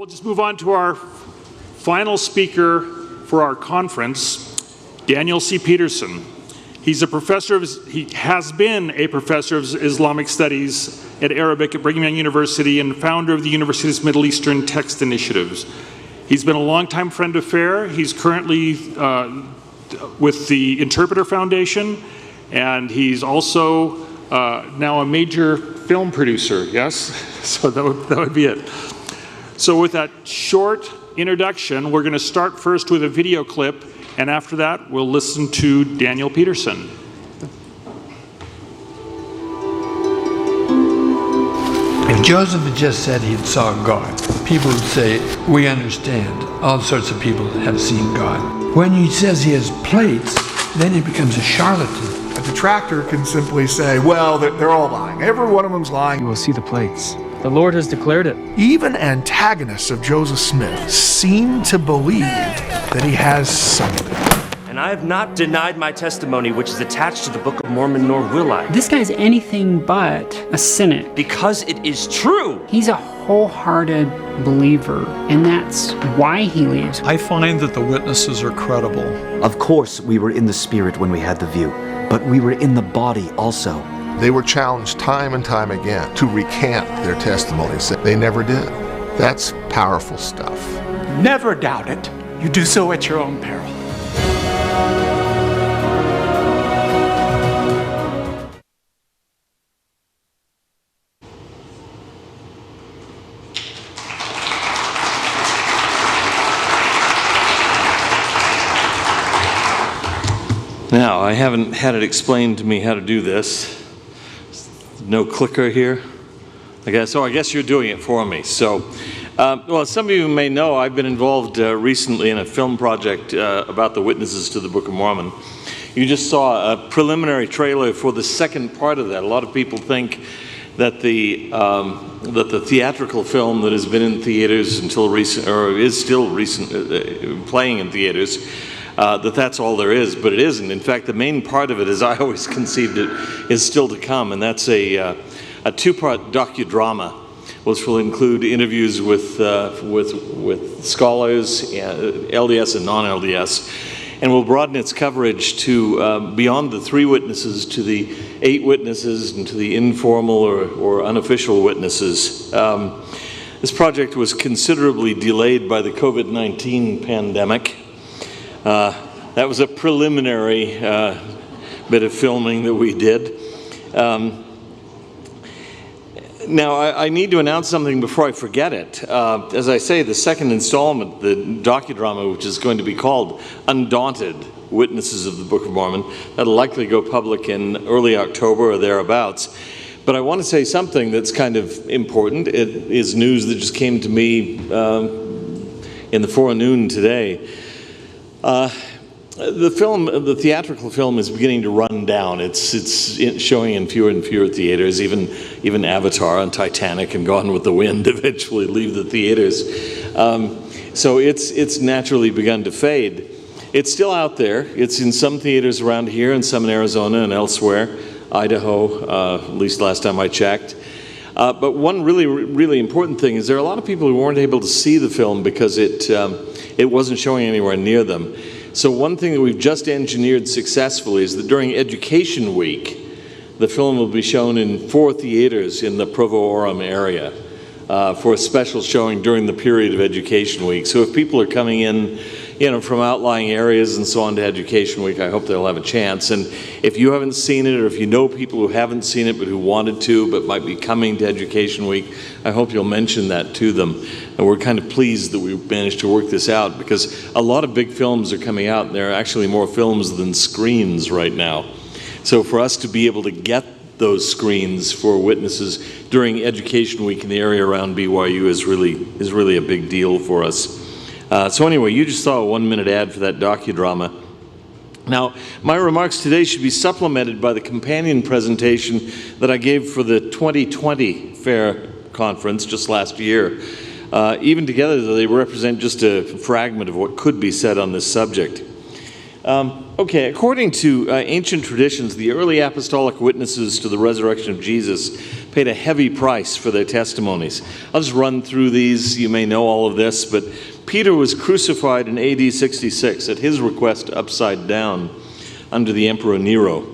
We'll just move on to our final speaker for our conference, Daniel C. Peterson. He has been a professor of Islamic Studies at Arabic at Brigham Young University and founder of the university's Middle Eastern Text Initiatives. He's been a longtime friend of FAIR. He's currently with the Interpreter Foundation, and he's also now a major film producer, yes? So that would be it. So with that short introduction, we're going to start first with a video clip, and after that, we'll listen to Daniel Peterson. If Joseph had just said he saw God, people would say, we understand. All sorts of people have seen God. When he says he has plates, then he becomes a charlatan. A detractor can simply say, well, they're all lying. Every one of them's lying. You will see the plates. The Lord has declared it. Even antagonists of Joseph Smith seem to believe that he has something. And I have not denied my testimony, which is attached to the Book of Mormon, nor will I. This guy's anything but a cynic. Because it is true. He's a wholehearted believer, and that's why he leaves. I find that the witnesses are credible. Of course, we were in the spirit when we had the view, but we were in the body also. They were challenged time and time again to recant their testimonies. They never did. That's powerful stuff. Never doubt it. You do so at your own peril. Now, I haven't had it explained to me how to do this. No clicker here. I guess you're doing it for me. So, well, some of you may know I've been involved recently in a film project about the witnesses to the Book of Mormon. You just saw a preliminary trailer for the second part of that. A lot of people think that the theatrical film that has been in theaters until recent, or is still recent, playing in theaters, that's all there is, but it isn't. In fact, the main part of it, as I always conceived it, is still to come, and that's a two-part docudrama, which will include interviews with scholars, LDS and non-LDS, and will broaden its coverage to beyond the 3 witnesses to the 8 witnesses and to the informal or unofficial witnesses. This project was considerably delayed by the COVID-19 pandemic. That was a preliminary bit of filming that we did. Now, I need to announce something before I forget it. As I say, the second installment, the docudrama, which is going to be called Undaunted, Witnesses of the Book of Mormon, that'll likely go public in early October or thereabouts. But I want to say something that's kind of important. It is news that just came to me in the forenoon today. The theatrical film is beginning to run down. It's showing in fewer and fewer theaters. Even Avatar and Titanic and Gone with the Wind eventually leave the theaters. So it's naturally begun to fade. It's still out there. It's in some theaters around here and some in Arizona and elsewhere, Idaho, at least last time I checked. But one really important thing is there are a lot of people who weren't able to see the film because it wasn't showing anywhere near them. So one thing that we've just engineered successfully is that during Education Week, the film will be shown in 4 theaters in the Provo-Orem area for a special showing during the period of Education Week. So if people are coming in, from outlying areas and so on to Education Week, I hope they'll have a chance. And if you haven't seen it, or if you know people who haven't seen it but who wanted to but might be coming to Education Week, I hope you'll mention that to them. And we're kind of pleased that we've managed to work this out, because a lot of big films are coming out, and there are actually more films than screens right now. So for us to be able to get those screens for witnesses during Education Week in the area around BYU is really a big deal for us. So anyway, you just saw a 1-minute ad for that docudrama. Now, my remarks today should be supplemented by the companion presentation that I gave for the 2020 FAIR conference just last year. Even together, they represent just a fragment of what could be said on this subject. Okay, according to ancient traditions, the early apostolic witnesses to the resurrection of Jesus paid a heavy price for their testimonies. I'll just run through these. You may know all of this, but Peter was crucified in AD 66 at his request upside down under the Emperor Nero.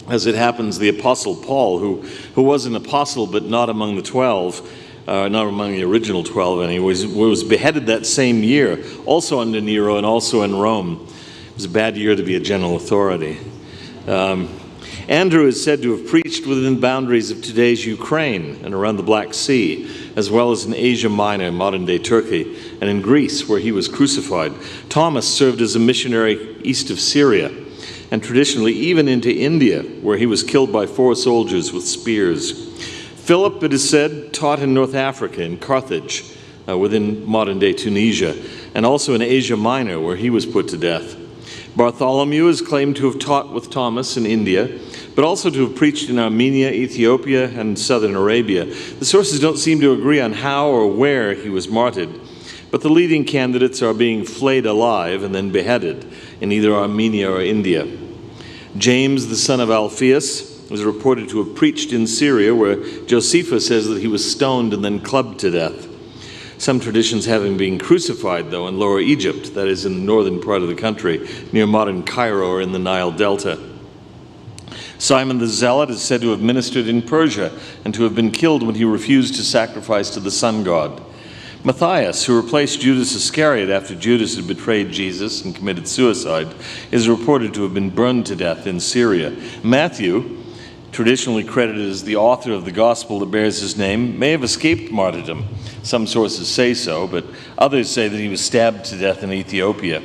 As it happens, the Apostle Paul, who was an apostle but not among the 12, not among the original 12 anyways, was beheaded that same year, also under Nero and also in Rome. It was a bad year to be a general authority. Andrew is said to have preached within the boundaries of today's Ukraine and around the Black Sea, as well as in Asia Minor, modern-day Turkey, and in Greece, where he was crucified. Thomas served as a missionary east of Syria, and traditionally even into India, where he was killed by 4 soldiers with spears. Philip, it is said, taught in North Africa, in Carthage, within modern-day Tunisia, and also in Asia Minor, where he was put to death. Bartholomew is claimed to have taught with Thomas in India, but also to have preached in Armenia, Ethiopia, and southern Arabia. The sources don't seem to agree on how or where he was martyred, but the leading candidates are being flayed alive and then beheaded in either Armenia or India. James, the son of Alphaeus, was reported to have preached in Syria, where Josephus says that he was stoned and then clubbed to death. Some traditions have him being crucified, though, in Lower Egypt, that is in the northern part of the country, near modern Cairo or in the Nile Delta. Simon the Zealot is said to have ministered in Persia and to have been killed when he refused to sacrifice to the sun god. Matthias, who replaced Judas Iscariot after Judas had betrayed Jesus and committed suicide, is reported to have been burned to death in Syria. Matthew, traditionally credited as the author of the gospel that bears his name, may have escaped martyrdom. Some sources say so, but others say that he was stabbed to death in Ethiopia.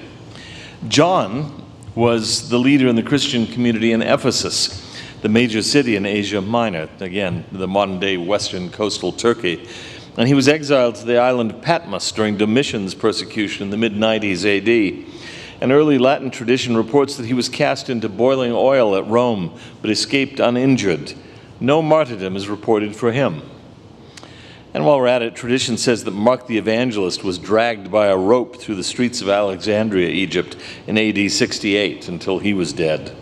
John was the leader in the Christian community in Ephesus, the major city in Asia Minor, again, the modern-day western coastal Turkey. And he was exiled to the island of Patmos during Domitian's persecution in the mid-90s AD. An early Latin tradition reports that he was cast into boiling oil at Rome, but escaped uninjured. No martyrdom is reported for him. And while we're at it, tradition says that Mark the Evangelist was dragged by a rope through the streets of Alexandria, Egypt, in AD 68 until he was dead.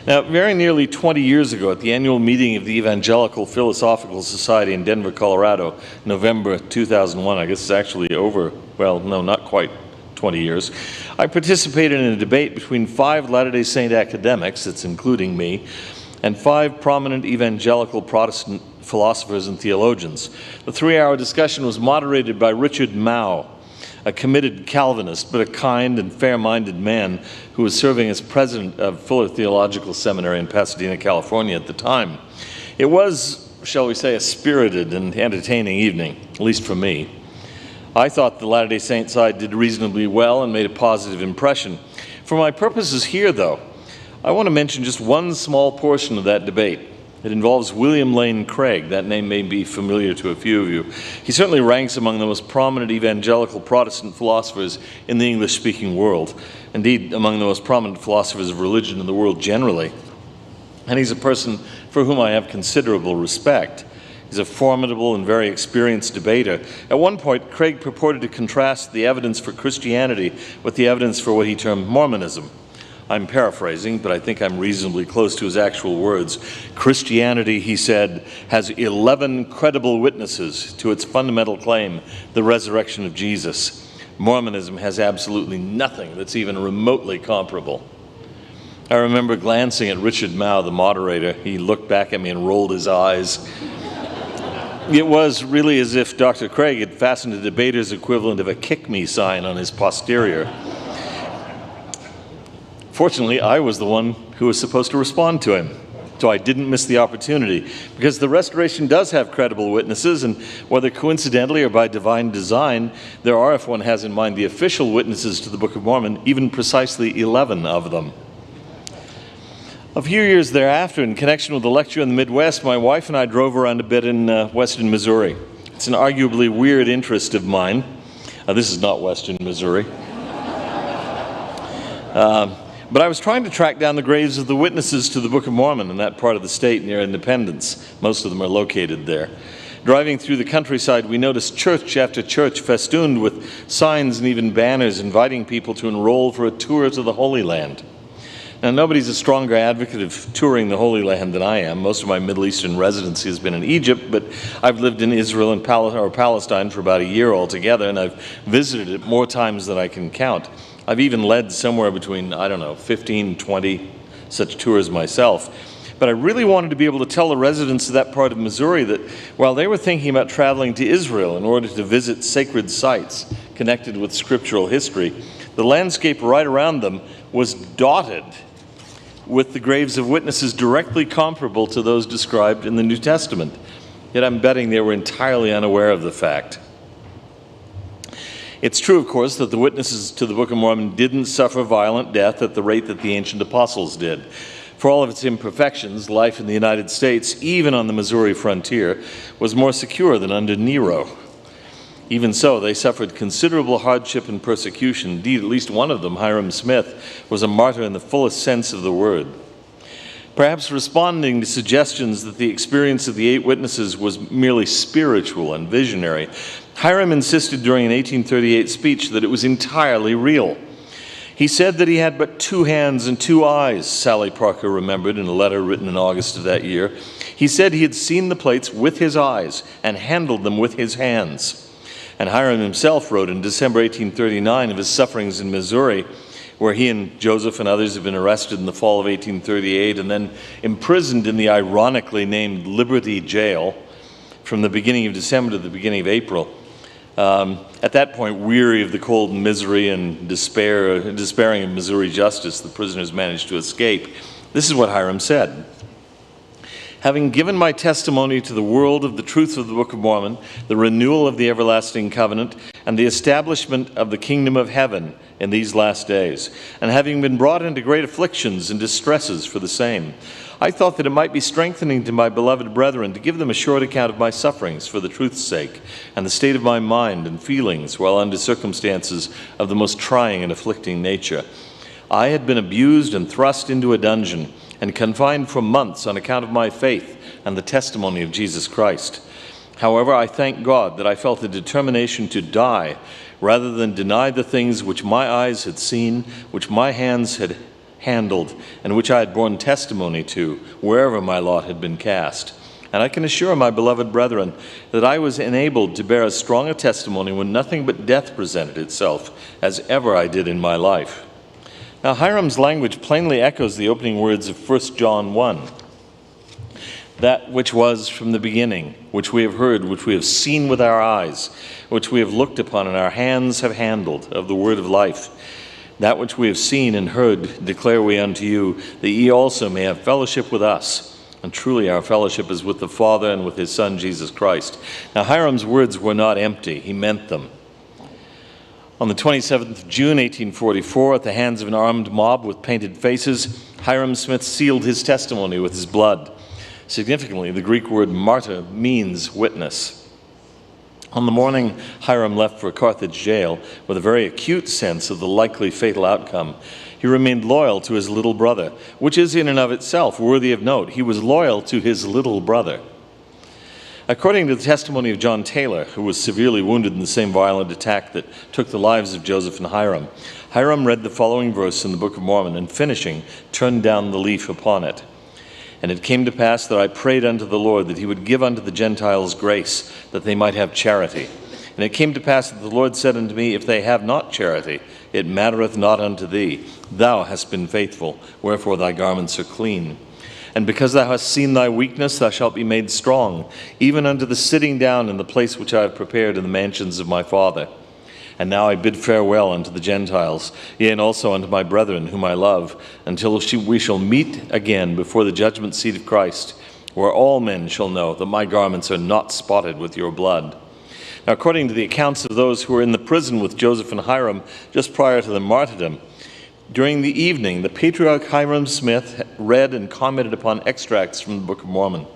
Now, very nearly 20 years ago, at the annual meeting of the Evangelical Philosophical Society in Denver, Colorado, November 2001, I guess it's actually over, well, no, not quite 20 years, I participated in a debate between 5 Latter-day Saint academics, that's including me, and 5 prominent evangelical Protestant philosophers and theologians. The 3-hour discussion was moderated by Richard Mao, a committed Calvinist, but a kind and fair-minded man who was serving as president of Fuller Theological Seminary in Pasadena, California at the time. It was, shall we say, a spirited and entertaining evening, at least for me. I thought the Latter-day Saint side did reasonably well and made a positive impression. For my purposes here, though, I want to mention just one small portion of that debate. It involves William Lane Craig. That name may be familiar to a few of you. He certainly ranks among the most prominent evangelical Protestant philosophers in the English-speaking world. Indeed, among the most prominent philosophers of religion in the world generally. And he's a person for whom I have considerable respect. He's a formidable and very experienced debater. At one point, Craig purported to contrast the evidence for Christianity with the evidence for what he termed Mormonism. I'm paraphrasing, but I think I'm reasonably close to his actual words. Christianity, he said, has 11 credible witnesses to its fundamental claim, the resurrection of Jesus. Mormonism has absolutely nothing that's even remotely comparable. I remember glancing at Richard Mao, the moderator. He looked back at me and rolled his eyes. It was really as if Dr. Craig had fastened a debater's equivalent of a kick-me sign on his posterior. Fortunately, I was the one who was supposed to respond to him, so I didn't miss the opportunity, because the Restoration does have credible witnesses, and whether coincidentally or by divine design, there are, if one has in mind the official witnesses to the Book of Mormon, even precisely 11 of them. A few years thereafter, in connection with a lecture in the Midwest, my wife and I drove around a bit in western Missouri. It's an arguably weird interest of mine. This is not western Missouri. But I was trying to track down the graves of the witnesses to the Book of Mormon in that part of the state near Independence. Most of them are located there. Driving through the countryside, we noticed church after church festooned with signs and even banners inviting people to enroll for a tour to the Holy Land. Now, nobody's a stronger advocate of touring the Holy Land than I am. Most of my Middle Eastern residency has been in Egypt, but I've lived in Israel and Palestine for about a year altogether, and I've visited it more times than I can count. I've even led somewhere between, 15, 20 such tours myself. But I really wanted to be able to tell the residents of that part of Missouri that while they were thinking about traveling to Israel in order to visit sacred sites connected with scriptural history, the landscape right around them was dotted with the graves of witnesses directly comparable to those described in the New Testament. Yet I'm betting they were entirely unaware of the fact. It's true, of course, that the witnesses to the Book of Mormon didn't suffer violent death at the rate that the ancient apostles did. For all of its imperfections, life in the United States, even on the Missouri frontier, was more secure than under Nero. Even so, they suffered considerable hardship and persecution. Indeed, at least one of them, Hiram Smith, was a martyr in the fullest sense of the word. Perhaps responding to suggestions that the experience of the 8 witnesses was merely spiritual and visionary, Hiram insisted during an 1838 speech that it was entirely real. He said that he had but 2 hands and 2 eyes, Sally Parker remembered in a letter written in August of that year. He said he had seen the plates with his eyes and handled them with his hands. And Hiram himself wrote in December 1839 of his sufferings in Missouri, where he and Joseph and others had been arrested in the fall of 1838 and then imprisoned in the ironically named Liberty Jail from the beginning of December to the beginning of April. At that point, weary of the cold and misery and despairing of Missouri justice, the prisoners managed to escape. This is what Hiram said. Having given my testimony to the world of the truth of the Book of Mormon, the renewal of the everlasting covenant, and the establishment of the kingdom of heaven in these last days, and having been brought into great afflictions and distresses for the same, I thought that it might be strengthening to my beloved brethren to give them a short account of my sufferings for the truth's sake, and the state of my mind and feelings while under circumstances of the most trying and afflicting nature. I had been abused and thrust into a dungeon, and confined for months on account of my faith and the testimony of Jesus Christ. However, I thank God that I felt a determination to die rather than deny the things which my eyes had seen, which my hands had handled, and which I had borne testimony to, wherever my lot had been cast. And I can assure my beloved brethren that I was enabled to bear as strong a testimony when nothing but death presented itself as ever I did in my life. Now, Hiram's language plainly echoes the opening words of 1 John 1. That which was from the beginning, which we have heard, which we have seen with our eyes, which we have looked upon and our hands have handled, of the word of life. That which we have seen and heard declare we unto you, that ye also may have fellowship with us. And truly our fellowship is with the Father and with his Son, Jesus Christ. Now, Hiram's words were not empty. He meant them. On the 27th of June, 1844, at the hands of an armed mob with painted faces, Hiram Smith sealed his testimony with his blood. Significantly, the Greek word martyr means witness. On the morning Hiram left for Carthage jail, with a very acute sense of the likely fatal outcome, he remained loyal to his little brother, which is in and of itself worthy of note. He was loyal to his little brother. According to the testimony of John Taylor, who was severely wounded in the same violent attack that took the lives of Joseph and Hiram, Hiram read the following verse in the Book of Mormon, and finishing, turned down the leaf upon it. And it came to pass that I prayed unto the Lord that he would give unto the Gentiles grace, that they might have charity. And it came to pass that the Lord said unto me, if they have not charity, it mattereth not unto thee. Thou hast been faithful, wherefore thy garments are clean. And because thou hast seen thy weakness, thou shalt be made strong, even unto the sitting down in the place which I have prepared in the mansions of my Father. And now I bid farewell unto the Gentiles, yea, and also unto my brethren whom I love, until we shall meet again before the judgment seat of Christ, where all men shall know that my garments are not spotted with your blood. Now, according to the accounts of those who were in the prison with Joseph and Hiram just prior to the martyrdom, during the evening, the patriarch Hiram Smith read and commented upon extracts from the Book of Mormon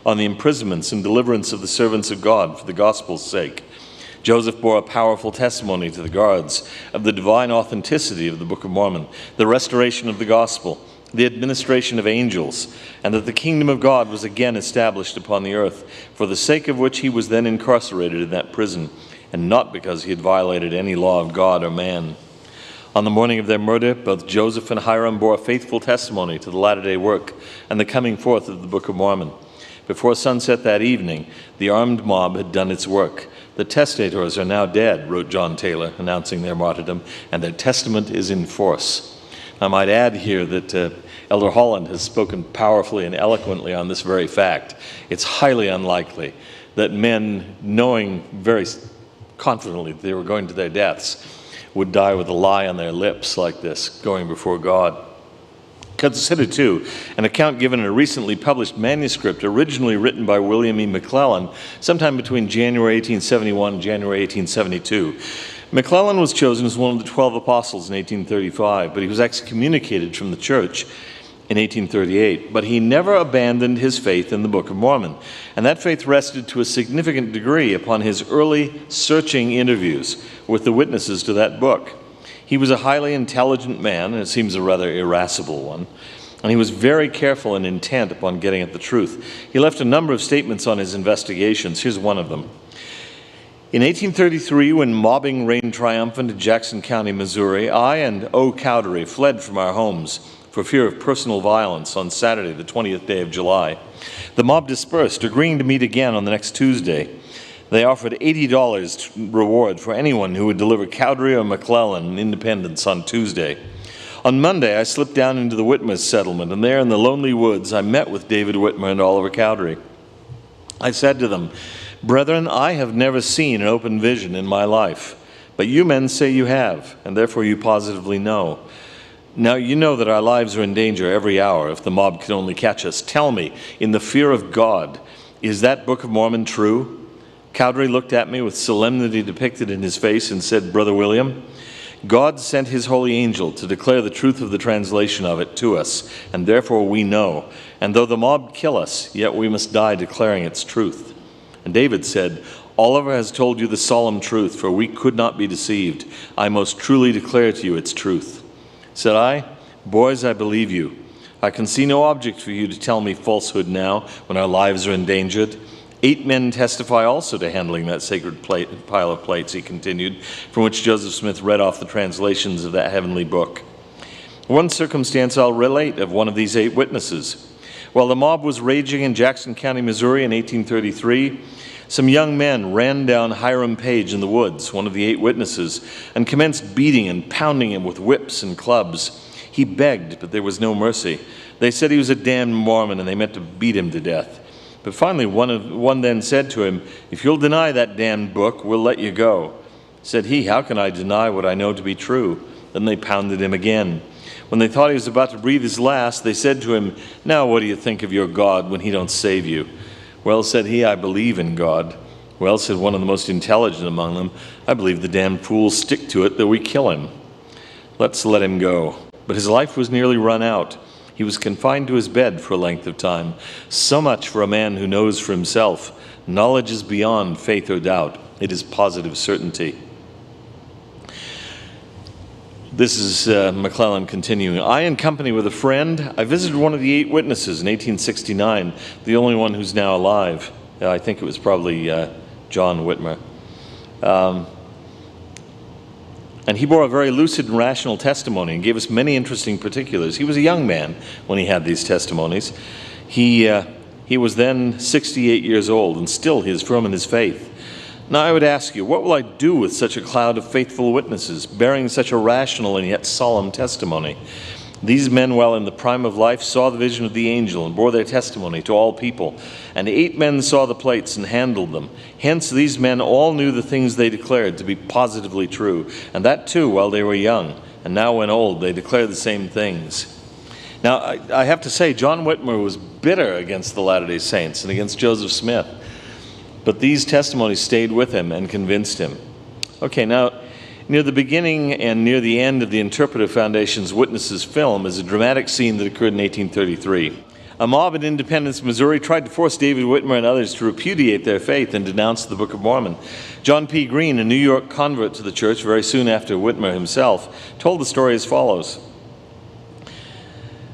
on the imprisonments and deliverance of the servants of God for the gospel's sake. Joseph bore a powerful testimony to the guards of the divine authenticity of the Book of Mormon, the restoration of the gospel, the administration of angels, and that the kingdom of God was again established upon the earth, for the sake of which he was then incarcerated in that prison, and not because he had violated any law of God or man. On the morning of their murder, both Joseph and Hiram bore faithful testimony to the latter-day work and the coming forth of the Book of Mormon. Before sunset that evening, the armed mob had done its work. The testators are now dead, wrote John Taylor, announcing their martyrdom, and their testament is in force. I might add here that Elder Holland has spoken powerfully and eloquently on this very fact. It's highly unlikely that men, knowing very confidently that they were going to their deaths, would die with a lie on their lips like this, going before God. Consider, too, an account given in a recently published manuscript originally written by William E. Mcclellan sometime between January 1871 and January 1872. Mcclellan was chosen as one of the 12 apostles in 1835, but he was excommunicated from the church in 1838. But he never abandoned his faith in the Book of Mormon, and that faith rested to a significant degree upon his early searching interviews with the witnesses to that book. He was a highly intelligent man, and it seems a rather irascible one, and he was very careful and intent upon getting at the truth. He left a number of statements on his investigations. Here's one of them. In 1833, when mobbing reigned triumphant in Jackson County, Missouri, I and O. Cowdery fled from our homes for fear of personal violence on Saturday, the 20th day of July. The mob dispersed, agreeing to meet again on the next Tuesday. They offered $80 reward for anyone who would deliver Cowdery or Mcclellan Independence on Tuesday. On Monday, I slipped down into the Whitmer's settlement, and there in the lonely woods, I met with David Whitmer and Oliver Cowdery. I said to them, "Brethren, I have never seen an open vision in my life, but you men say you have, and therefore you positively know. Now you know that our lives are in danger every hour if the mob can only catch us. Tell me, in the fear of God, is that Book of Mormon true?" Cowdery looked at me with solemnity depicted in his face and said, "Brother William, God sent his holy angel to declare the truth of the translation of it to us, and therefore we know. And though the mob kill us, yet we must die declaring its truth." And David said, "Oliver has told you the solemn truth, for we could not be deceived. I most truly declare to you its truth." Said I, "Boys, I believe you. I can see no object for you to tell me falsehood now, when our lives are endangered. 8 men testify also to handling that sacred pile of plates," he continued, from which Joseph Smith read off the translations of that heavenly book. One circumstance I'll relate of one of these 8 witnesses. While the mob was raging in Jackson County, Missouri in 1833, some young men ran down Hiram Page in the woods, one of the 8 witnesses, and commenced beating and pounding him with whips and clubs. He begged, but there was no mercy. They said he was a damned Mormon, and they meant to beat him to death. But finally one then said to him, "If you'll deny that damned book, we'll let you go." Said he, "How can I deny what I know to be true?" Then they pounded him again. When they thought he was about to breathe his last, they said to him, "Now what do you think of your God when he don't save you?" "Well," said he, "I believe in God." "Well," said one of the most intelligent among them, "I believe the damned fools stick to it that we kill him. Let's let him go." But his life was nearly run out. He was confined to his bed for a length of time. So much for a man who knows for himself. Knowledge is beyond faith or doubt. It is positive certainty. This is Mcclellan continuing. I, in company with a friend, I visited one of the 8 witnesses in 1869, the only one who's now alive. I think it was probably John Whitmer. And he bore a very lucid and rational testimony and gave us many interesting particulars. He was a young man when he had these testimonies. He was then 68 years old, and still he is firm in his faith. Now I would ask you, what will I do with such a cloud of faithful witnesses, bearing such a rational and yet solemn testimony? These men, while in the prime of life, saw the vision of the angel and bore their testimony to all people. And 8 men saw the plates and handled them. Hence these men all knew the things they declared to be positively true, and that too while they were young. And now when old, they declare the same things. Now I have to say, John Whitmer was bitter against the Latter-day Saints and against Joseph Smith. But these testimonies stayed with him and convinced him. Okay, now, near the beginning and near the end of the Interpretive Foundation's Witnesses film is a dramatic scene that occurred in 1833. A mob in Independence, Missouri tried to force David Whitmer and others to repudiate their faith and denounce the Book of Mormon. John P. Green, a New York convert to the church very soon after Whitmer himself, told the story as follows.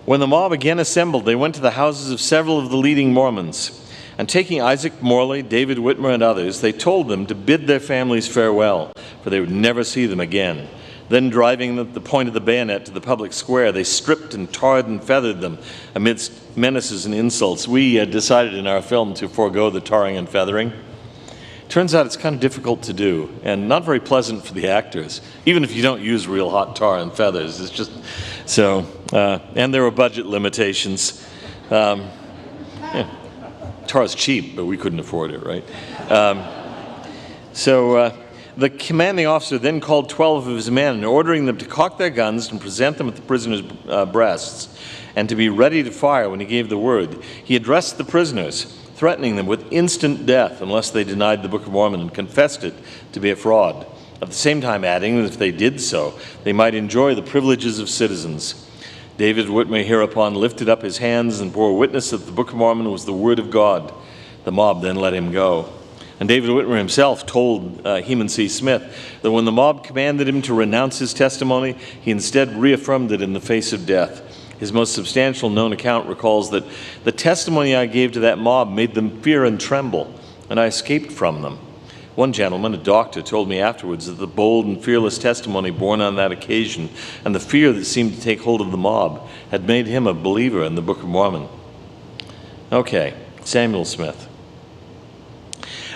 When the mob again assembled, they went to the houses of several of the leading Mormons. And taking Isaac Morley, David Whitmer, and others, they told them to bid their families farewell, for they would never see them again. Then, driving them at the point of the bayonet to the public square, they stripped and tarred and feathered them amidst menaces and insults. We decided in our film to forego the tarring and feathering. Turns out it's kind of difficult to do, and not very pleasant for the actors, even if you don't use real hot tar and feathers. It's just so, and there were budget limitations. Tar's cheap, but we couldn't afford it, right? The commanding officer then called 12 of his men, ordering them to cock their guns and present them at the prisoners' breasts, and to be ready to fire when he gave the word. He addressed the prisoners, threatening them with instant death unless they denied the Book of Mormon and confessed it to be a fraud, at the same time adding that if they did so, they might enjoy the privileges of citizens. David Whitmer hereupon lifted up his hands and bore witness that the Book of Mormon was the Word of God. The mob then let him go. And David Whitmer himself told Hiram Smith that when the mob commanded him to renounce his testimony, he instead reaffirmed it in the face of death. His most substantial known account recalls that the testimony I gave to that mob made them fear and tremble, and I escaped from them. One gentleman, a doctor, told me afterwards that the bold and fearless testimony borne on that occasion and the fear that seemed to take hold of the mob had made him a believer in the Book of Mormon. Okay, Samuel Smith.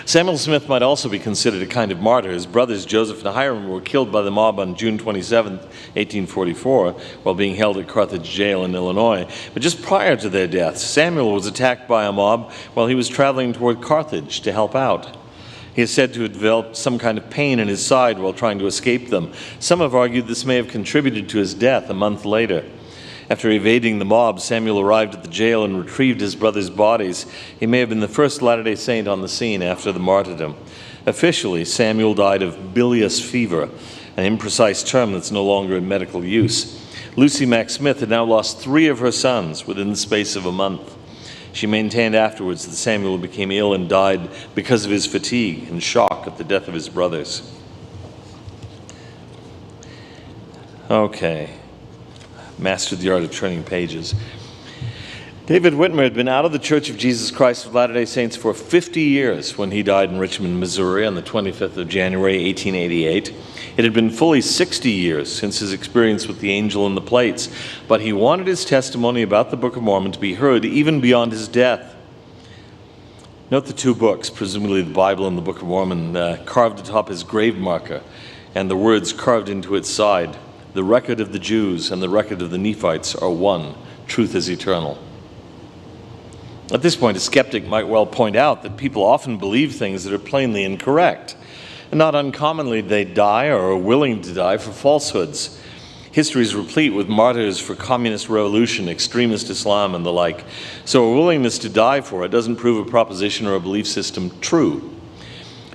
Samuel Smith might also be considered a kind of martyr. His brothers Joseph and Hiram were killed by the mob on June 27, 1844, while being held at Carthage Jail in Illinois. But just prior to their deaths, Samuel was attacked by a mob while he was traveling toward Carthage to help out. He is said to have developed some kind of pain in his side while trying to escape them. Some have argued this may have contributed to his death a month later. After evading the mob, Samuel arrived at the jail and retrieved his brothers' bodies. He may have been the first Latter-day Saint on the scene after the martyrdom. Officially, Samuel died of bilious fever, an imprecise term that's no longer in medical use. Lucy Mack Smith had now lost 3 of her sons within the space of a month. She maintained afterwards that Samuel became ill and died because of his fatigue and shock at the death of his brothers. Okay. Mastered the art of turning pages. David Whitmer had been out of the Church of Jesus Christ of Latter-day Saints for 50 years when he died in Richmond, Missouri on the 25th of January, 1888. It had been fully 60 years since his experience with the angel in the plates, but he wanted his testimony about the Book of Mormon to be heard even beyond his death. Note the 2 books, presumably the Bible and the Book of Mormon, carved atop his grave marker, and the words carved into its side. The record of the Jews and the record of the Nephites are one. Truth is eternal. At this point, a skeptic might well point out that people often believe things that are plainly incorrect. And not uncommonly, they die or are willing to die for falsehoods. History is replete with martyrs for communist revolution, extremist Islam, and the like. So a willingness to die for it doesn't prove a proposition or a belief system true.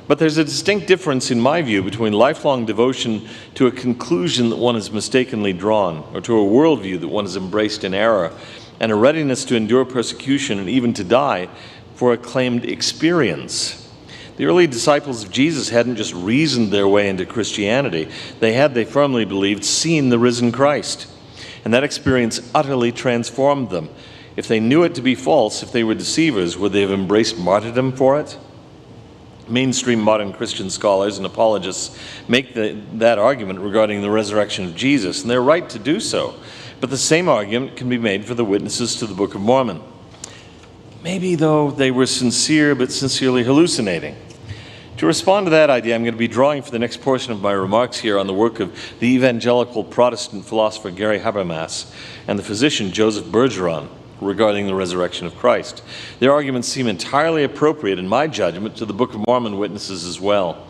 But there's a distinct difference, in my view, between lifelong devotion to a conclusion that one has mistakenly drawn, or to a worldview that one has embraced in error, and a readiness to endure persecution and even to die for a claimed experience. The early disciples of Jesus hadn't just reasoned their way into Christianity. They had, they firmly believed, seen the risen Christ. And that experience utterly transformed them. If they knew it to be false, if they were deceivers, would they have embraced martyrdom for it? Mainstream modern Christian scholars and apologists make that argument regarding the resurrection of Jesus, and they're right to do so. But the same argument can be made for the witnesses to the Book of Mormon. Maybe, though, they were sincere but sincerely hallucinating. To respond to that idea, I'm going to be drawing for the next portion of my remarks here on the work of the evangelical Protestant philosopher Gary Habermas and the physician Joseph Bergeron regarding the resurrection of Christ. Their arguments seem entirely appropriate, in my judgment, to the Book of Mormon witnesses as well.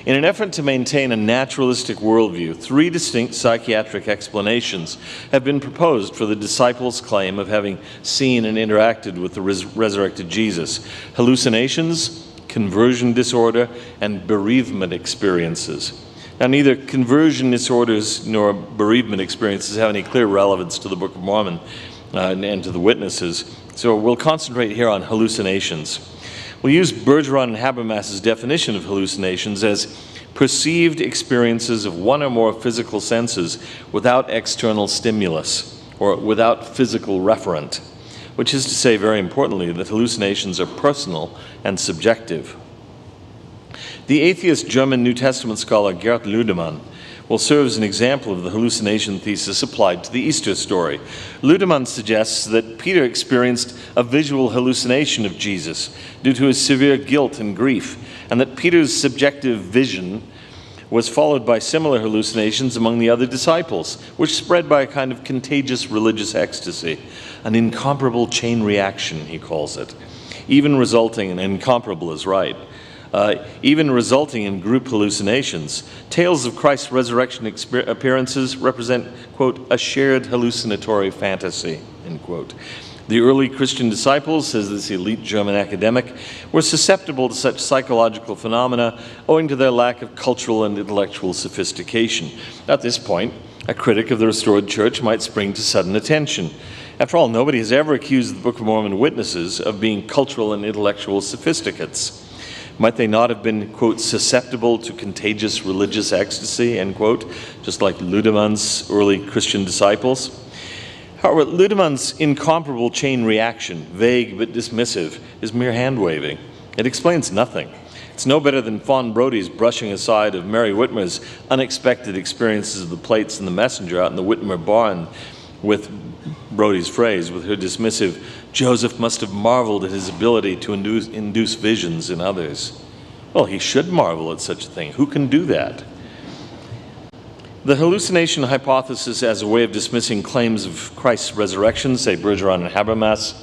In an effort to maintain a naturalistic worldview, 3 distinct psychiatric explanations have been proposed for the disciples' claim of having seen and interacted with the resurrected Jesus: hallucinations, conversion disorder, and bereavement experiences. Now, neither conversion disorders nor bereavement experiences have any clear relevance to the Book of Mormon and to the witnesses, so we'll concentrate here on hallucinations. We'll use Bergeron and Habermas's definition of hallucinations as perceived experiences of one or more physical senses without external stimulus, or without physical referent, which is to say, very importantly, that hallucinations are personal and subjective. The atheist German New Testament scholar Gerd Ludemann will serve as an example of the hallucination thesis applied to the Easter story. Ludemann suggests that Peter experienced a visual hallucination of Jesus due to his severe guilt and grief, and that Peter's subjective vision was followed by similar hallucinations among the other disciples, which spread by a kind of contagious religious ecstasy, an incomparable chain reaction, he calls it, even resulting in incomparable is right. Even resulting in group hallucinations. Tales of Christ's resurrection appearances represent, quote, a shared hallucinatory fantasy, end quote. The early Christian disciples, says this elite German academic, were susceptible to such psychological phenomena owing to their lack of cultural and intellectual sophistication. At this point, a critic of the restored church might spring to sudden attention. After all, nobody has ever accused the Book of Mormon witnesses of being cultural and intellectual sophisticates. Might they not have been, quote, susceptible to contagious religious ecstasy, end quote, just like Ludemann's early Christian disciples? However, Ludemann's incomparable chain reaction, vague but dismissive, is mere hand-waving. It explains nothing. It's no better than Fawn Brodie's brushing aside of Mary Whitmer's unexpected experiences of the plates and the messenger out in the Whitmer barn with Brodie's phrase, with her dismissive, Joseph must have marveled at his ability to induce visions in others. Well, he should marvel at such a thing. Who can do that? The hallucination hypothesis as a way of dismissing claims of Christ's resurrection, say Bergeron and Habermas,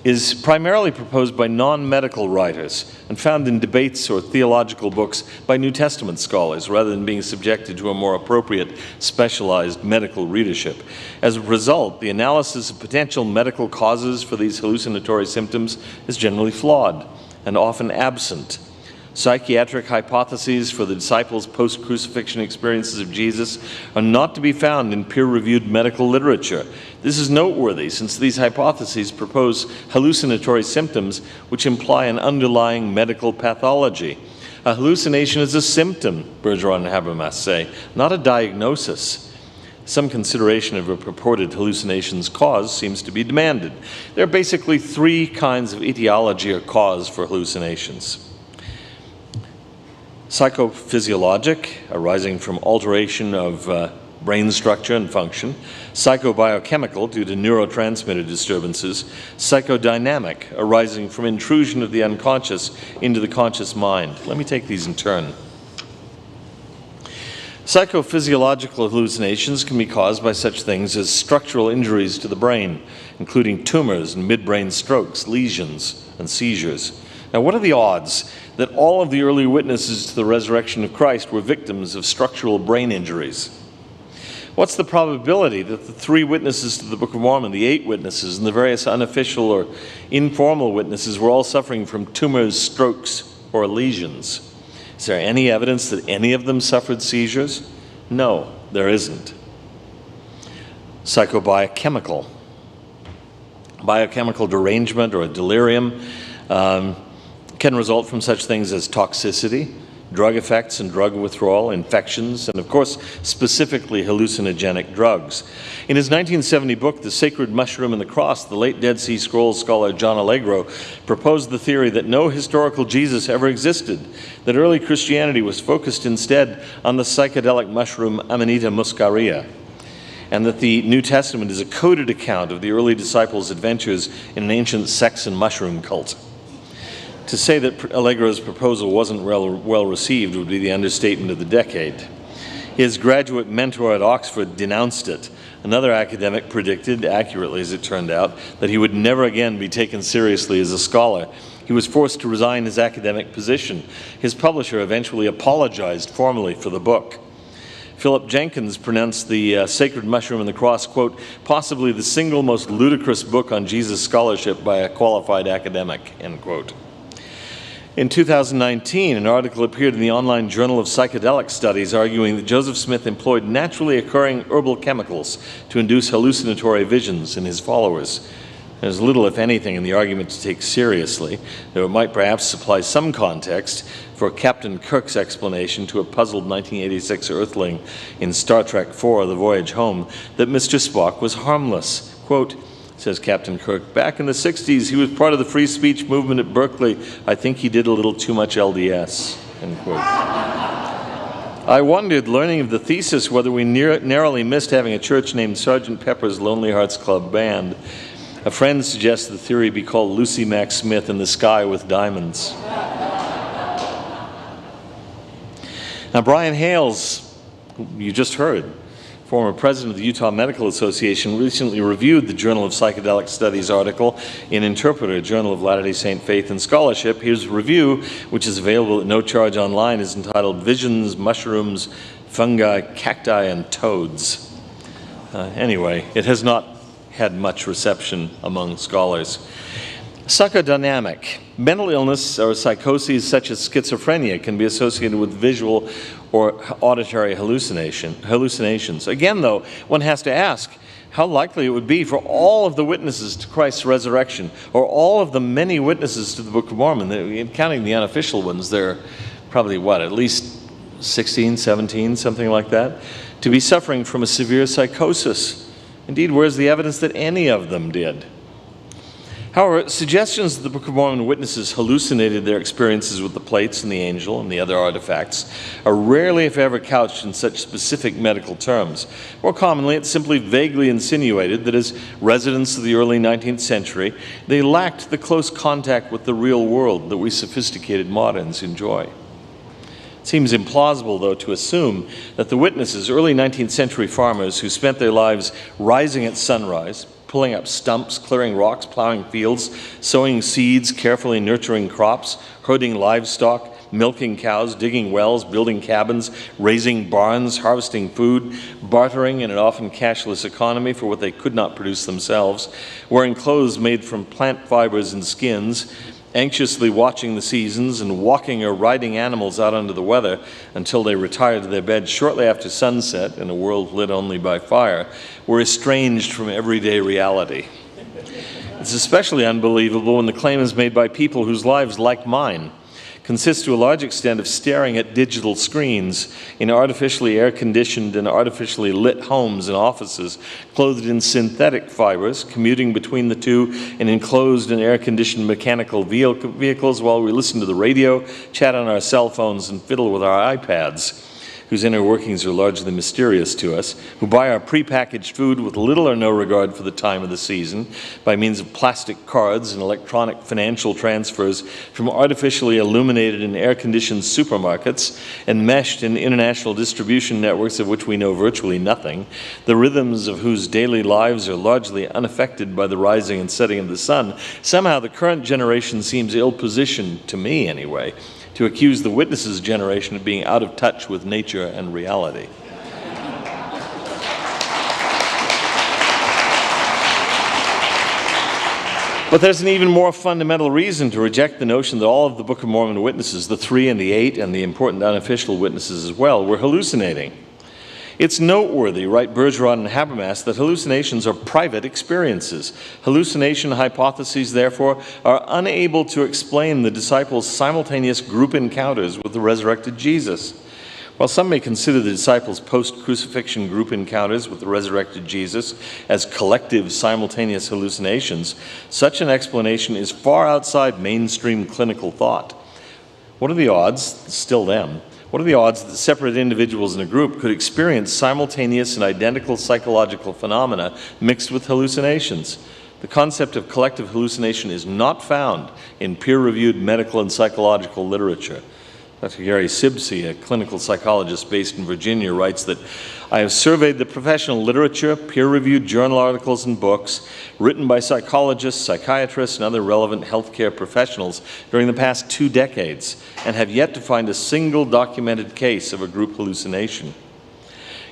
is primarily proposed by non-medical writers and found in debates or theological books by New Testament scholars rather than being subjected to a more appropriate specialized medical readership. As a result, the analysis of potential medical causes for these hallucinatory symptoms is generally flawed and often absent. Psychiatric hypotheses for the disciples' post-crucifixion experiences of Jesus are not to be found in peer-reviewed medical literature. This is noteworthy since these hypotheses propose hallucinatory symptoms which imply an underlying medical pathology. A hallucination is a symptom, Bergeron and Habermas say, not a diagnosis. Some consideration of a purported hallucination's cause seems to be demanded. There are basically three kinds of etiology or cause for hallucinations. Psychophysiologic, arising from alteration of brain structure and function. Psychobiochemical, due to neurotransmitter disturbances. Psychodynamic, arising from intrusion of the unconscious into the conscious mind. Let me take these in turn. Psychophysiological hallucinations can be caused by such things as structural injuries to the brain, including tumors and midbrain strokes, lesions, and seizures. Now, what are the odds that all of the early witnesses to the resurrection of Christ were victims of structural brain injuries? What's the probability that the 3 witnesses to the Book of Mormon, the 8 witnesses, and the various unofficial or informal witnesses were all suffering from tumors, strokes, or lesions? Is there any evidence that any of them suffered seizures? No, there isn't. Psychobiochemical. Biochemical derangement or delirium can result from such things as toxicity, drug effects and drug withdrawal, infections, and of course, specifically hallucinogenic drugs. In his 1970 book, The Sacred Mushroom and the Cross, the late Dead Sea Scrolls scholar John Allegro proposed the theory that no historical Jesus ever existed, that early Christianity was focused instead on the psychedelic mushroom Amanita muscaria, and that the New Testament is a coded account of the early disciples' adventures in an ancient sex and mushroom cult. To say that Allegro's proposal wasn't well received would be the understatement of the decade. His graduate mentor at Oxford denounced it. Another academic predicted, accurately as it turned out, that he would never again be taken seriously as a scholar. He was forced to resign his academic position. His publisher eventually apologized formally for the book. Philip Jenkins pronounced The Sacred Mushroom and the Cross, quote, possibly the single most ludicrous book on Jesus scholarship by a qualified academic, end quote. In 2019, an article appeared in the Online Journal of Psychedelic Studies arguing that Joseph Smith employed naturally occurring herbal chemicals to induce hallucinatory visions in his followers. There's little, if anything, in the argument to take seriously, though it might perhaps supply some context for Captain Kirk's explanation to a puzzled 1986 Earthling in Star Trek IV, The Voyage Home, that Mr. Spock was harmless. Quote, says Captain Kirk, back in the 60s, he was part of the free speech movement at Berkeley. I think he did a little too much LDS, end quote. I wondered, learning of the thesis, whether we narrowly missed having a church named Sgt. Pepper's Lonely Hearts Club Band. A friend suggests the theory be called Lucy Mack Smith in the Sky with Diamonds. Now, Brian Hales, who you just heard, former president of the Utah Medical Association, recently reviewed the Journal of Psychedelic Studies article in Interpreter, Journal of Latter-day Saint Faith and Scholarship. His review, which is available at no charge online, is entitled Visions, Mushrooms, Fungi, Cacti, and Toads. Anyway, it has not had much reception among scholars. Psychodynamic. Mental illness or psychoses such as schizophrenia can be associated with visual or auditory hallucinations. Again, though, one has to ask how likely it would be for all of the witnesses to Christ's resurrection, or all of the many witnesses to the Book of Mormon, counting the unofficial ones, there are probably, at least 16, 17, something like that, to be suffering from a severe psychosis. Indeed, where's the evidence that any of them did? However, suggestions that the Book of Mormon witnesses hallucinated their experiences with the plates and the angel and the other artifacts are rarely, if ever, couched in such specific medical terms. More commonly, it's simply vaguely insinuated that as residents of the early 19th century, they lacked the close contact with the real world that we sophisticated moderns enjoy. It seems implausible, though, to assume that the witnesses, early 19th century farmers who spent their lives rising at sunrise, pulling up stumps, clearing rocks, plowing fields, sowing seeds, carefully nurturing crops, herding livestock, milking cows, digging wells, building cabins, raising barns, harvesting food, bartering in an often cashless economy for what they could not produce themselves, wearing clothes made from plant fibers and skins, anxiously watching the seasons and walking or riding animals out under the weather until they retired to their beds shortly after sunset in a world lit only by fire, were estranged from everyday reality. It's especially unbelievable when the claim is made by people whose lives, like mine, consist to a large extent of staring at digital screens in artificially air-conditioned and artificially lit homes and offices, clothed in synthetic fibers, commuting between the two in enclosed and air-conditioned mechanical vehicles while we listen to the radio, chat on our cell phones, and fiddle with our iPads, whose inner workings are largely mysterious to us, who buy our prepackaged food with little or no regard for the time of the season by means of plastic cards and electronic financial transfers from artificially illuminated and air-conditioned supermarkets and meshed in international distribution networks of which we know virtually nothing, the rhythms of whose daily lives are largely unaffected by the rising and setting of the sun. Somehow the current generation seems ill-positioned, to me anyway, to accuse the witnesses' generation of being out of touch with nature and reality. But there's an even more fundamental reason to reject the notion that all of the Book of Mormon witnesses, the 3 and the 8, and the important unofficial witnesses as well, were hallucinating. It's noteworthy, write Bergeron and Habermas, that hallucinations are private experiences. Hallucination hypotheses, therefore, are unable to explain the disciples' simultaneous group encounters with the resurrected Jesus. While some may consider the disciples' post-crucifixion group encounters with the resurrected Jesus as collective simultaneous hallucinations, such an explanation is far outside mainstream clinical thought. What are the odds, still them, what are the odds that separate individuals in a group could experience simultaneous and identical psychological phenomena mixed with hallucinations? The concept of collective hallucination is not found in peer-reviewed medical and psychological literature. Dr. Gary Sibsey, a clinical psychologist based in Virginia, writes that, I have surveyed the professional literature, peer-reviewed journal articles and books written by psychologists, psychiatrists, and other relevant healthcare professionals during the past 2 decades and have yet to find a single documented case of a group hallucination.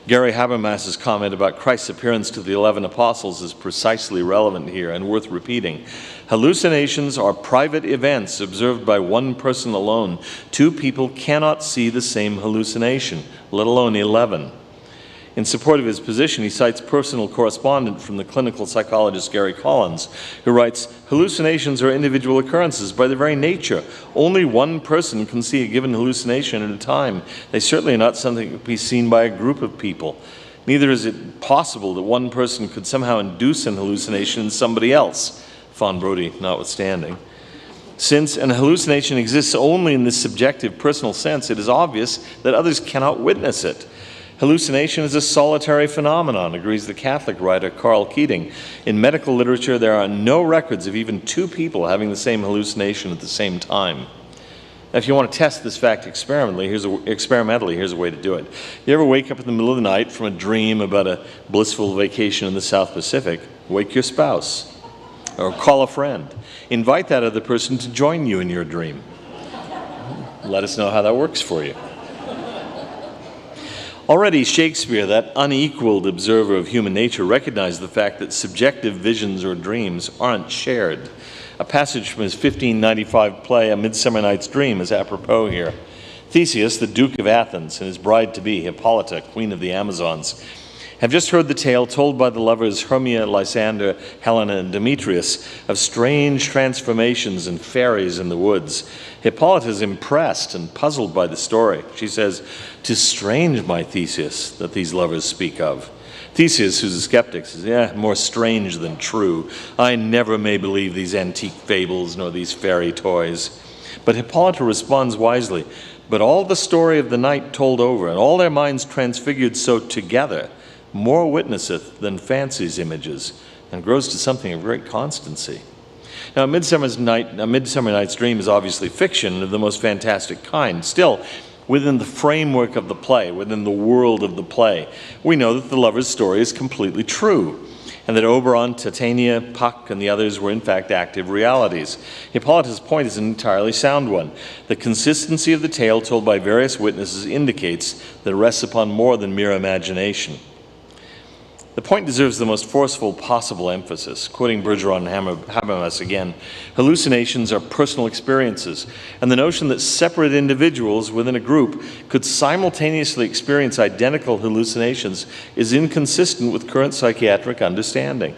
Gary Habermas's comment about Christ's appearance to the 11 apostles is precisely relevant here and worth repeating. Hallucinations are private events observed by one person alone. 2 people cannot see the same hallucination, let alone 11. In support of his position, he cites personal correspondence from the clinical psychologist Gary Collins, who writes, "Hallucinations are individual occurrences by their very nature. Only one person can see a given hallucination at a time. They certainly are not something that can be seen by a group of people. Neither is it possible that one person could somehow induce an hallucination in somebody else, von Brody notwithstanding. Since an hallucination exists only in this subjective personal sense, it is obvious that others cannot witness it. Hallucination is a solitary phenomenon, agrees the Catholic writer Karl Keating. In medical literature, there are no records of even two people having the same hallucination at the same time." Now, if you want to test this fact experimentally, here's a way to do it. You ever wake up in the middle of the night from a dream about a blissful vacation in the South Pacific? Wake your spouse, or call a friend. Invite that other person to join you in your dream. Let us know how that works for you. Already Shakespeare, that unequaled observer of human nature, recognized the fact that subjective visions or dreams aren't shared. A passage from his 1595 play, A Midsummer Night's Dream, is apropos here. Theseus, the Duke of Athens, and his bride-to-be, Hippolyta, Queen of the Amazons, have just heard the tale told by the lovers Hermia, Lysander, Helena, and Demetrius of strange transformations and fairies in the woods. Hippolyta is impressed and puzzled by the story. She says, "'Tis strange, my Theseus, that these lovers speak of." Theseus, who's a skeptic, says, "More strange than true. I never may believe these antique fables nor these fairy toys." But Hippolyta responds wisely, "But all the story of the night told over, and all their minds transfigured so together, more witnesseth than fancy's images, and grows to something of great constancy." Now, A Midsummer Night's Dream is obviously fiction of the most fantastic kind. Still, within the framework of the play, within the world of the play, we know that the lover's story is completely true, and that Oberon, Titania, Puck, and the others were in fact active realities. Hippolyta's point is an entirely sound one. The consistency of the tale told by various witnesses indicates that it rests upon more than mere imagination. The point deserves the most forceful possible emphasis. Quoting Bergeron and Habermas again, hallucinations are personal experiences, and the notion that separate individuals within a group could simultaneously experience identical hallucinations is inconsistent with current psychiatric understanding.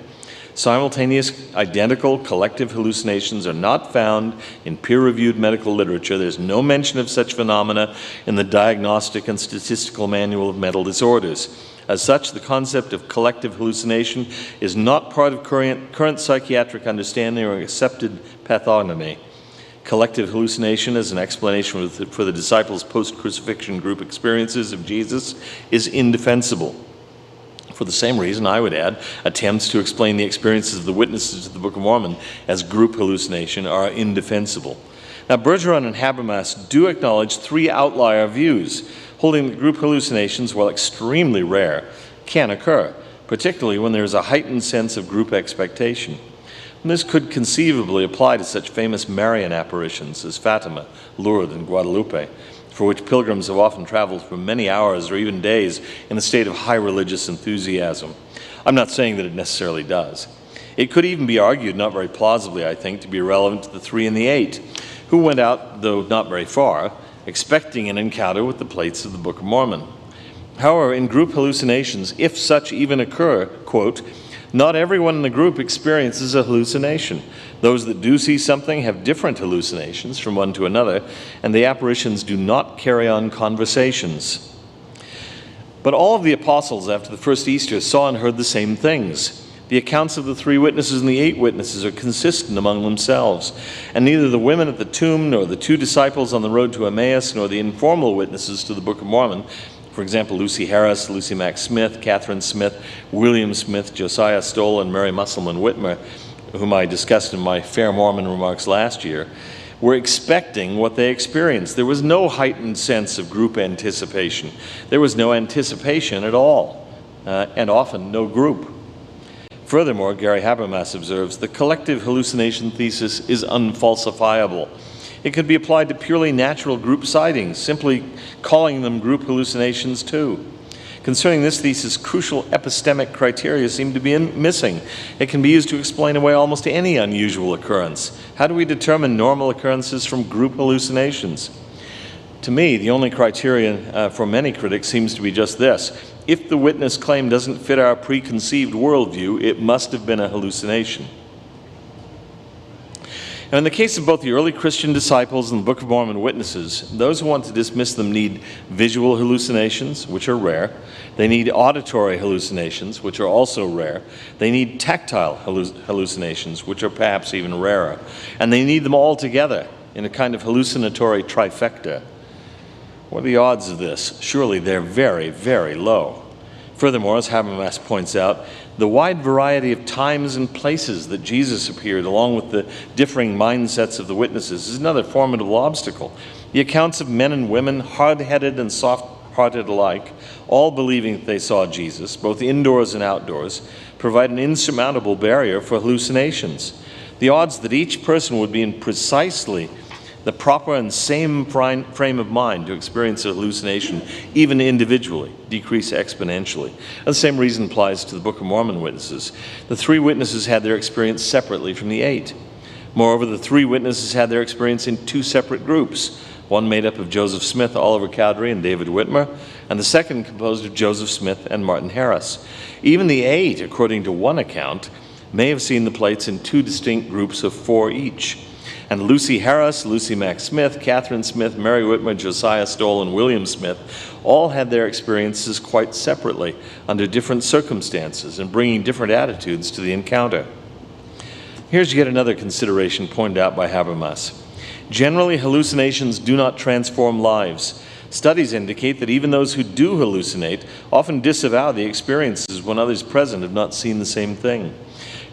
Simultaneous, identical, collective hallucinations are not found in peer-reviewed medical literature. There's no mention of such phenomena in the Diagnostic and Statistical Manual of Mental Disorders. As such, the concept of collective hallucination is not part of current psychiatric understanding or accepted pathognomy. Collective hallucination as an explanation for the disciples' post-crucifixion group experiences of Jesus is indefensible. For the same reason, I would add, attempts to explain the experiences of the witnesses to the Book of Mormon as group hallucination are indefensible. Now, Bergeron and Habermas do acknowledge three outlier views, holding that group hallucinations, while extremely rare, can occur, particularly when there is a heightened sense of group expectation. And this could conceivably apply to such famous Marian apparitions as Fatima, Lourdes, and Guadalupe, for which pilgrims have often traveled for many hours or even days in a state of high religious enthusiasm. I'm not saying that it necessarily does. It could even be argued, not very plausibly, I think, to be relevant to the 3 and the 8, who went out, though not very far, expecting an encounter with the plates of the Book of Mormon. However, in group hallucinations, if such even occur, quote, "Not everyone in the group experiences a hallucination. Those that do see something have different hallucinations from one to another, and the apparitions do not carry on conversations." But all of the apostles after the first Easter saw and heard the same things. The accounts of the 3 witnesses and the 8 witnesses are consistent among themselves, and neither the women at the tomb, nor the 2 disciples on the road to Emmaus, nor the informal witnesses to the Book of Mormon, for example, Lucy Harris, Lucy Mack Smith, Catherine Smith, William Smith, Josiah Stoll, and Mary Musselman Whitmer, whom I discussed in my Fair Mormon remarks last year, were expecting what they experienced. There was no heightened sense of group anticipation. There was no anticipation at all, and often no group. Furthermore, Gary Habermas observes, the collective hallucination thesis is unfalsifiable. It could be applied to purely natural group sightings, simply calling them group hallucinations too. Concerning this thesis, crucial epistemic criteria seem to be missing. It can be used to explain away almost any unusual occurrence. How do we determine normal occurrences from group hallucinations? To me, the only criterion for many critics seems to be just this. If the witness claim doesn't fit our preconceived worldview, it must have been a hallucination. Now, in the case of both the early Christian disciples and the Book of Mormon witnesses, those who want to dismiss them need visual hallucinations, which are rare. They need auditory hallucinations, which are also rare. They need tactile hallucinations, which are perhaps even rarer. And they need them all together in a kind of hallucinatory trifecta. What are the odds of this? Surely they're very, very low. Furthermore, as Habermas points out, the wide variety of times and places that Jesus appeared, along with the differing mindsets of the witnesses, is another formidable obstacle. The accounts of men and women, hard-headed and soft-hearted alike, all believing that they saw Jesus, both indoors and outdoors, provide an insurmountable barrier for hallucinations. The odds that each person would be in precisely the proper and same frame of mind to experience a hallucination, even individually, decrease exponentially. And the same reason applies to the Book of Mormon witnesses. The 3 witnesses had their experience separately from the 8. Moreover, the 3 witnesses had their experience in 2 separate groups, one made up of Joseph Smith, Oliver Cowdery, and David Whitmer, and the second composed of Joseph Smith and Martin Harris. Even the 8, according to one account, may have seen the plates in 2 distinct groups of 4 each. And Lucy Harris, Lucy Mack Smith, Catherine Smith, Mary Whitmer, Josiah Stoll, and William Smith all had their experiences quite separately, under different circumstances, and bringing different attitudes to the encounter. Here's yet another consideration pointed out by Habermas. Generally, hallucinations do not transform lives. Studies indicate that even those who do hallucinate often disavow the experiences when others present have not seen the same thing.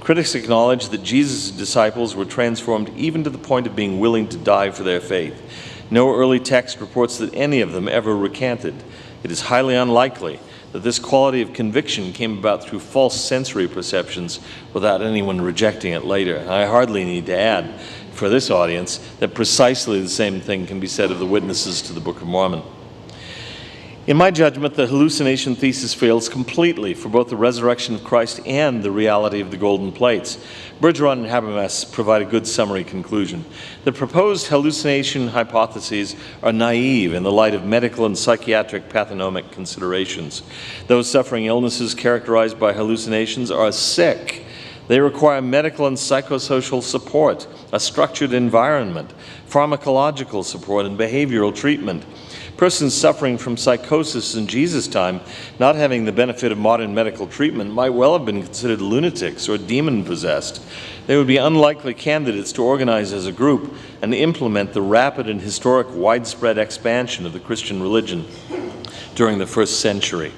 Critics acknowledge that Jesus' disciples were transformed even to the point of being willing to die for their faith. No early text reports that any of them ever recanted. It is highly unlikely that this quality of conviction came about through false sensory perceptions without anyone rejecting it later. I hardly need to add for this audience that precisely the same thing can be said of the witnesses to the Book of Mormon. In my judgment, the hallucination thesis fails completely for both the resurrection of Christ and the reality of the golden plates. Bergeron and Habermas provide a good summary conclusion. The proposed hallucination hypotheses are naive in the light of medical and psychiatric pathonomic considerations. Those suffering illnesses characterized by hallucinations are sick. They require medical and psychosocial support, a structured environment, pharmacological support, and behavioral treatment. Persons suffering from psychosis in Jesus' time, not having the benefit of modern medical treatment, might well have been considered lunatics or demon-possessed. They would be unlikely candidates to organize as a group and implement the rapid and historic widespread expansion of the Christian religion during the first century.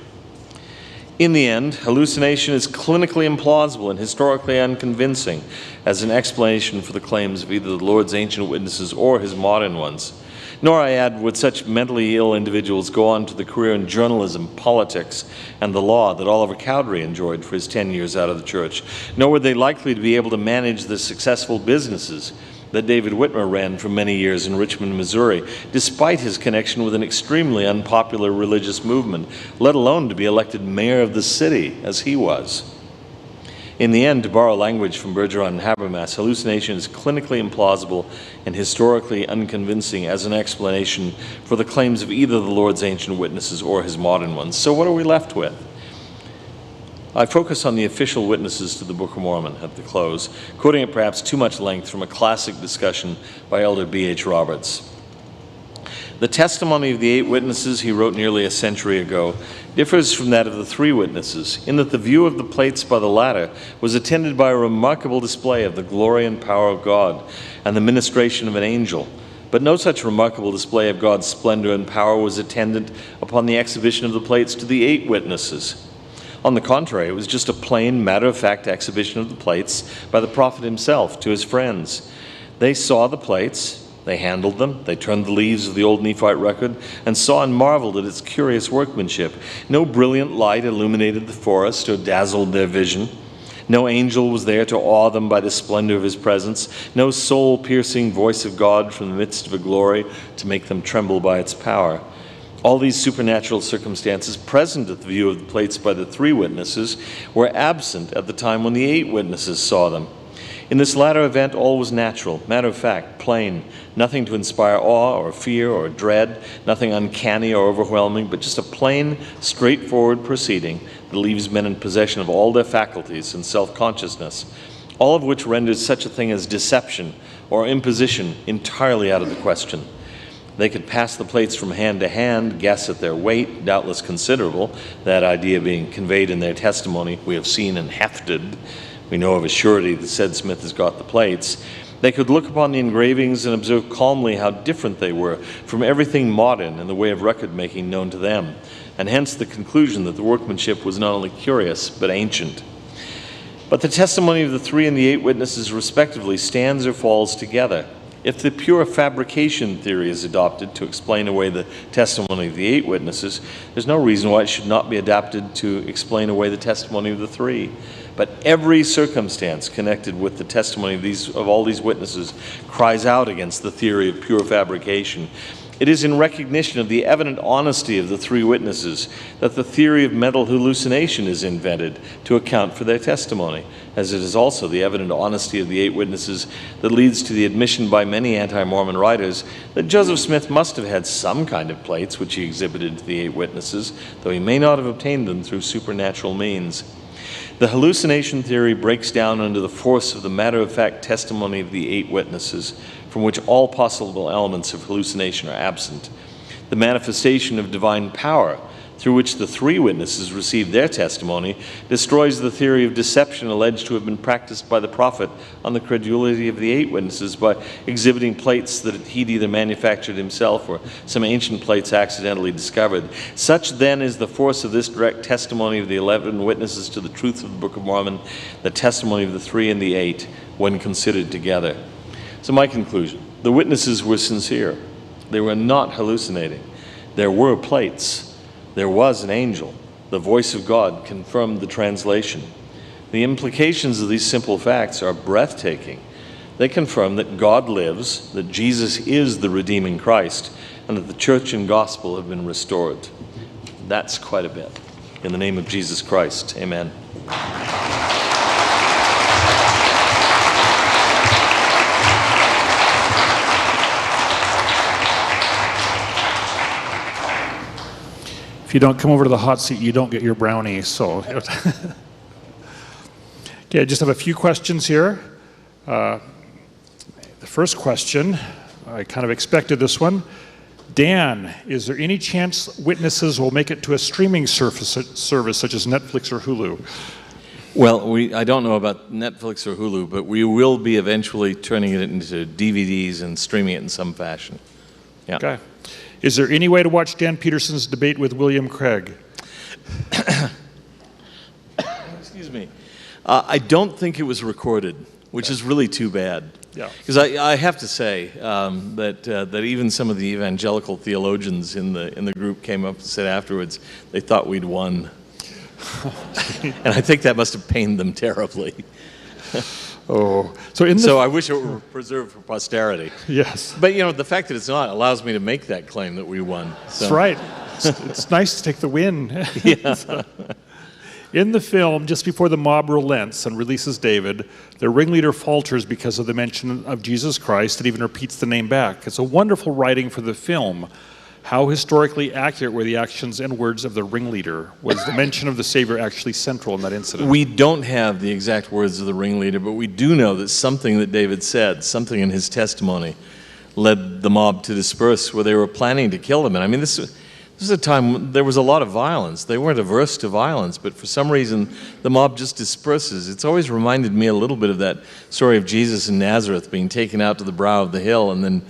In the end, hallucination is clinically implausible and historically unconvincing as an explanation for the claims of either the Lord's ancient witnesses or his modern ones. Nor, I add, would such mentally ill individuals go on to the career in journalism, politics, and the law that Oliver Cowdery enjoyed for his 10 years out of the church. Nor were they likely to be able to manage the successful businesses that David Whitmer ran for many years in Richmond, Missouri, despite his connection with an extremely unpopular religious movement, let alone to be elected mayor of the city as he was. In the end, to borrow language from Bergeron and Habermas, hallucination is clinically implausible and historically unconvincing as an explanation for the claims of either the Lord's ancient witnesses or his modern ones. So what are we left with? I focus on the official witnesses to the Book of Mormon at the close, quoting at perhaps too much length from a classic discussion by Elder B.H. Roberts. The testimony of the 8 witnesses he wrote nearly a century ago differs from that of the 3 witnesses in that the view of the plates by the latter was attended by a remarkable display of the glory and power of God and the ministration of an angel. But no such remarkable display of God's splendor and power was attendant upon the exhibition of the plates to the 8 witnesses. On the contrary, it was just a plain, matter-of-fact exhibition of the plates by the prophet himself to his friends. They saw the plates, they handled them, they turned the leaves of the old Nephite record, and saw and marveled at its curious workmanship. No brilliant light illuminated the forest or dazzled their vision. No angel was there to awe them by the splendor of his presence. No soul-piercing voice of God from the midst of a glory to make them tremble by its power. All these supernatural circumstances present at the view of the plates by the 3 witnesses were absent at the time when the 8 witnesses saw them. In this latter event, all was natural, matter of fact, plain, nothing to inspire awe or fear or dread, nothing uncanny or overwhelming, but just a plain, straightforward proceeding that leaves men in possession of all their faculties and self-consciousness, all of which renders such a thing as deception or imposition entirely out of the question. They could pass the plates from hand to hand, guess at their weight, doubtless considerable, that idea being conveyed in their testimony, we have seen and hefted. We know of a surety that said Smith has got the plates. They could look upon the engravings and observe calmly how different they were from everything modern in the way of record-making known to them, and hence the conclusion that the workmanship was not only curious, but ancient. But the testimony of the 3 and the 8 witnesses respectively stands or falls together. If the pure fabrication theory is adopted to explain away the testimony of the 8 witnesses, there's no reason why it should not be adapted to explain away the testimony of the 3. But every circumstance connected with the testimony of all these witnesses cries out against the theory of pure fabrication. It is in recognition of the evident honesty of the 3 witnesses that the theory of mental hallucination is invented to account for their testimony, as it is also the evident honesty of the 8 witnesses that leads to the admission by many anti-Mormon writers that Joseph Smith must have had some kind of plates which he exhibited to the 8 witnesses, though he may not have obtained them through supernatural means. The hallucination theory breaks down under the force of the matter-of-fact testimony of the 8 witnesses, from which all possible elements of hallucination are absent. The manifestation of divine power, through which the 3 witnesses received their testimony, destroys the theory of deception alleged to have been practiced by the prophet on the credulity of the 8 witnesses by exhibiting plates that he'd either manufactured himself or some ancient plates accidentally discovered. Such then is the force of this direct testimony of the 11 witnesses to the truth of the Book of Mormon, the testimony of the 3 and the 8, when considered together. So my conclusion, the witnesses were sincere. They were not hallucinating. There were plates. There was an angel. The voice of God confirmed the translation. The implications of these simple facts are breathtaking. They confirm that God lives, that Jesus is the redeeming Christ, and that the church and gospel have been restored. That's quite a bit. In the name of Jesus Christ, amen. If you don't come over to the hot seat, you don't get your brownie. So, okay, I just have a few questions here. The first question, I kind of expected this one. Dan, is there any chance witnesses will make it to a streaming service such as Netflix or Hulu? Well, I don't know about Netflix or Hulu, but we will be eventually turning it into DVDs and streaming it in some fashion. Yeah. Okay. Is there any way to watch Dan Peterson's debate with William Craig? Excuse me. I don't think it was recorded, which is really too bad. Yeah. Because I have to say that even some of the evangelical theologians in the group came up and said afterwards they thought we'd won. And I think that must have pained them terribly. Oh, so I wish it were preserved for posterity. Yes. But you know, the fact that it's not allows me to make that claim that we won. So. That's right. It's nice to take the win. Yeah. In the film, just before the mob relents and releases David, the ringleader falters because of the mention of Jesus Christ and even repeats the name back. It's a wonderful writing for the film. How historically accurate were the actions and words of the ringleader? Was the mention of the Savior actually central in that incident? We don't have the exact words of the ringleader, but we do know that something that David said, something in his testimony, led the mob to disperse where they were planning to kill him. And I mean, this is a time when there was a lot of violence. They weren't averse to violence, but for some reason, the mob just disperses. It's always reminded me a little bit of that story of Jesus in Nazareth being taken out to the brow of the hill, and then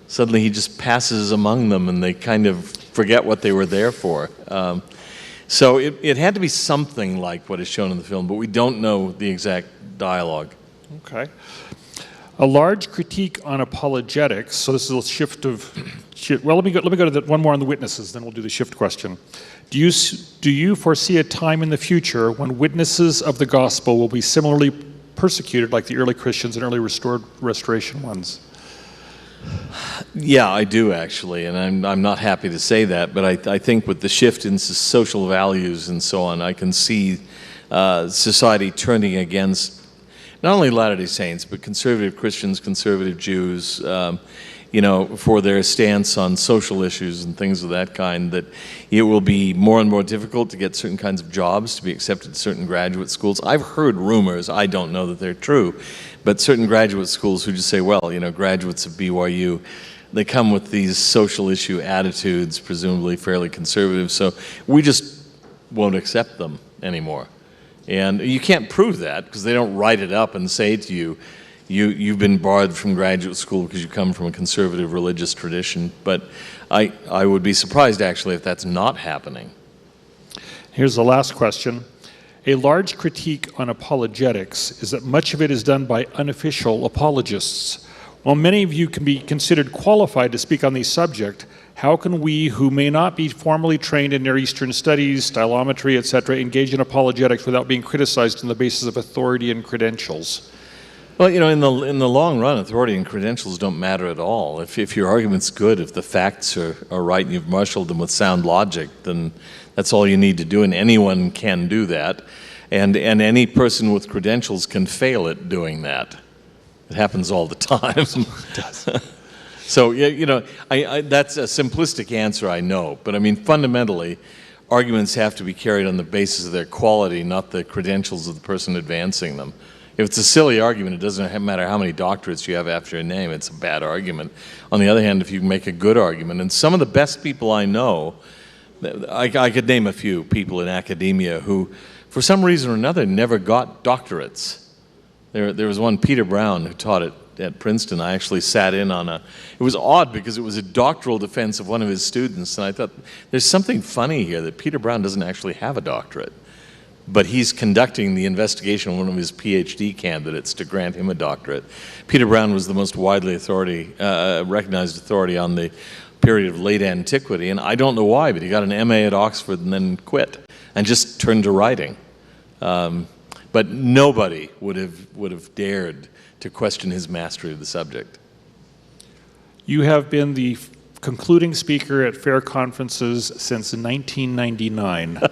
suddenly he just passes among them and they kind of forget what they were there for. So it had to be something like what is shown in the film, but we don't know the exact dialogue. Okay. A large critique on apologetics. So this is a shift of... Well, let me go to one more on the witnesses, then we'll do the shift question. Do you foresee a time in the future when witnesses of the gospel will be similarly persecuted like the early Christians and early restoration ones? Yeah, I do actually, and I'm not happy to say that, but I think with the shift in social values and so on, I can see society turning against not only Latter-day Saints, but conservative Christians, conservative Jews, for their stance on social issues and things of that kind, that it will be more and more difficult to get certain kinds of jobs, to be accepted to certain graduate schools. I've heard rumors, I don't know that they're true, but certain graduate schools who just say, well, graduates of BYU, they come with these social issue attitudes, presumably fairly conservative, so we just won't accept them anymore. And you can't prove that because they don't write it up and say to you, you've been barred from graduate school because you come from a conservative religious tradition. But I would be surprised, actually, if that's not happening. Here's the last question. A large critique on apologetics is that much of it is done by unofficial apologists. While many of you can be considered qualified to speak on these subjects, how can we, who may not be formally trained in Near Eastern studies, stylometry, etc., engage in apologetics without being criticized on the basis of authority and credentials? Well, in the long run, authority and credentials don't matter at all. If your argument's good, if the facts are right and you've marshaled them with sound logic, then that's all you need to do, and anyone can do that. And any person with credentials can fail at doing that. It happens all the time. It does. So, that's a simplistic answer, I know. But, fundamentally, arguments have to be carried on the basis of their quality, not the credentials of the person advancing them. If it's a silly argument, it doesn't matter how many doctorates you have after your name. It's a bad argument. On the other hand, if you make a good argument, and some of the best people I know, I could name a few people in academia who, for some reason or another, never got doctorates. There was one, Peter Brown, who taught at Princeton. I actually sat in on it was odd because it was a doctoral defense of one of his students, and I thought, there's something funny here that Peter Brown doesn't actually have a doctorate, but he's conducting the investigation of one of his PhD candidates to grant him a doctorate. Peter Brown was the most widely recognized authority on the period of late antiquity, and I don't know why, but he got an MA at Oxford and then quit and just turned to writing. But nobody would have dared to question his mastery of the subject. You have been the concluding speaker at fair conferences since 1999,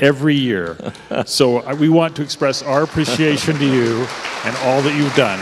every year. So we want to express our appreciation to you and all that you've done.